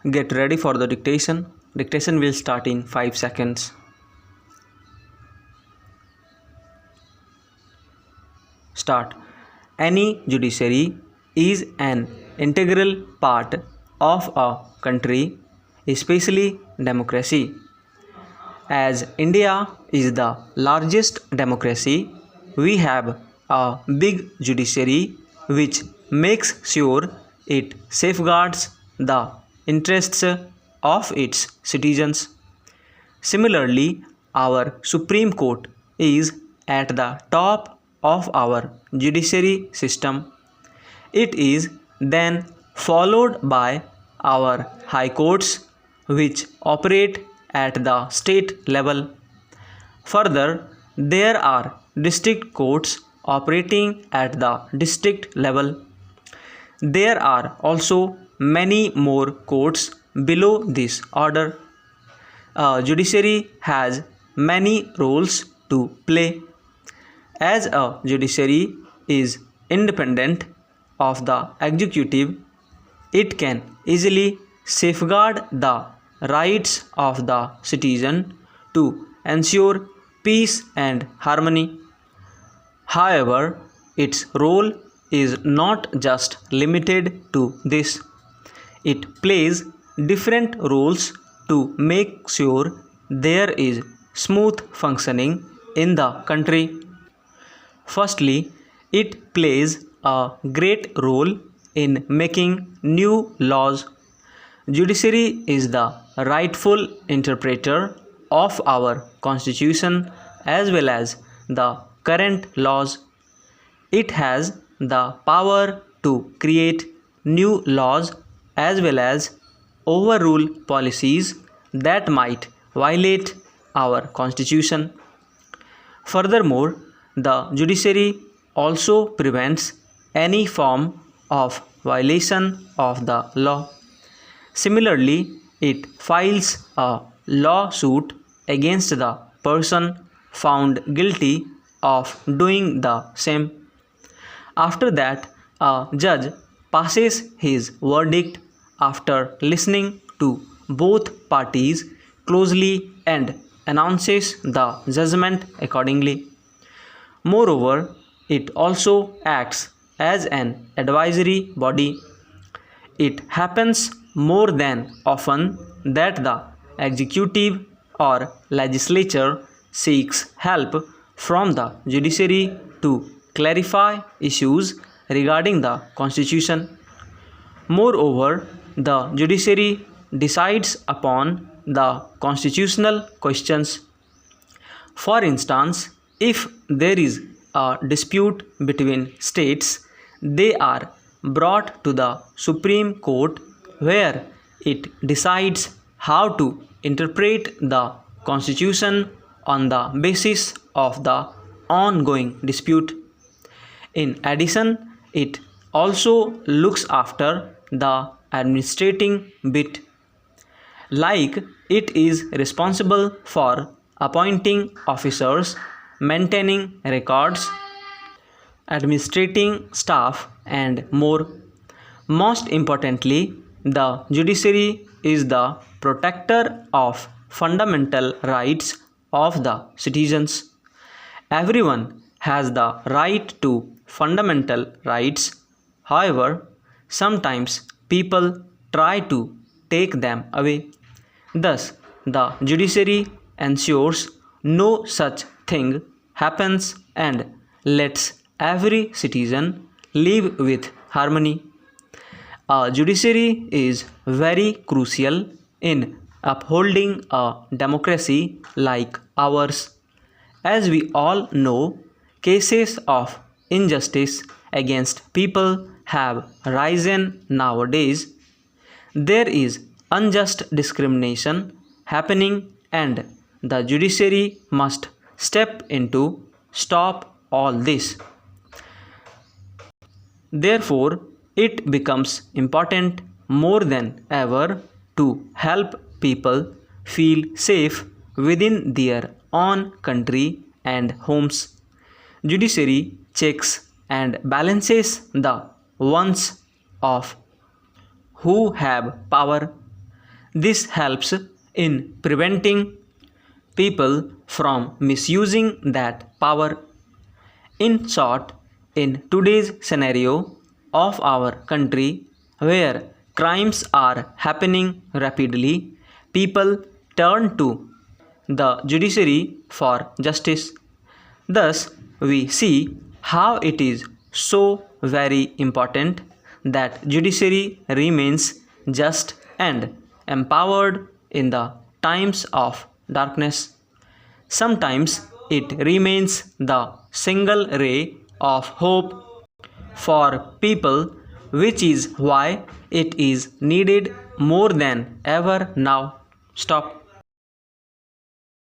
Get ready for the dictation. Dictation will start in 5 seconds. Start. Any judiciary is an integral part of a country, especially democracy. As India is the largest democracy, we have a big judiciary which makes sure it safeguards the interests of its citizens. Similarly, our Supreme Court is at the top of our judiciary system. It is then followed by our high courts, which operate at the state level. Further, there are district courts operating at the district level. There are also many more courts below this order. A judiciary has many roles to play. As a judiciary is independent of the executive, it can easily safeguard the rights of the citizen to ensure peace and harmony. However, its role is not just limited to this. It plays different roles to make sure there is smooth functioning in the country. Firstly, it plays a great role in making new laws. Judiciary is the rightful interpreter of our constitution as well as the current laws. It has the power to create new laws as well as overrule policies that might violate our constitution. Furthermore, the judiciary also prevents any form of violation of the law. Similarly, it files a lawsuit against the person found guilty of doing the same. After that, a judge passes his verdict after listening to both parties closely and announces the judgment accordingly. Moreover, it also acts as an advisory body. It happens more than often that the executive or legislature seeks help from the judiciary to clarify issues regarding the constitution. Moreover, the judiciary decides upon the constitutional questions. For instance, if there is a dispute between states, they are brought to the Supreme Court where it decides how to interpret the constitution on the basis of the ongoing dispute. In addition, it also looks after the administrating bit, like it is responsible for appointing officers, maintaining records, administrating staff, and more. Most importantly, the judiciary is the protector of fundamental rights of the citizens. Everyone has the right to fundamental rights. However, sometimes people try to take them away. Thus, the judiciary ensures no such thing happens and lets every citizen live with harmony. A judiciary is very crucial in upholding a democracy like ours. As we all know, cases of injustice against people have risen nowadays. There is unjust discrimination happening and the judiciary must step in to stop all this. Therefore, it becomes important more than ever to help people feel safe within their own country and homes. Judiciary checks and balances the ones of who have power. This helps in preventing people from misusing that power. In short, in today's scenario of our country where crimes are happening rapidly, people turn to the judiciary for justice. Thus, we see how it is so very important that judiciary remains just and empowered in the times of darkness. Sometimes it remains the single ray of hope for people, which is why it is needed more than ever now. Stop.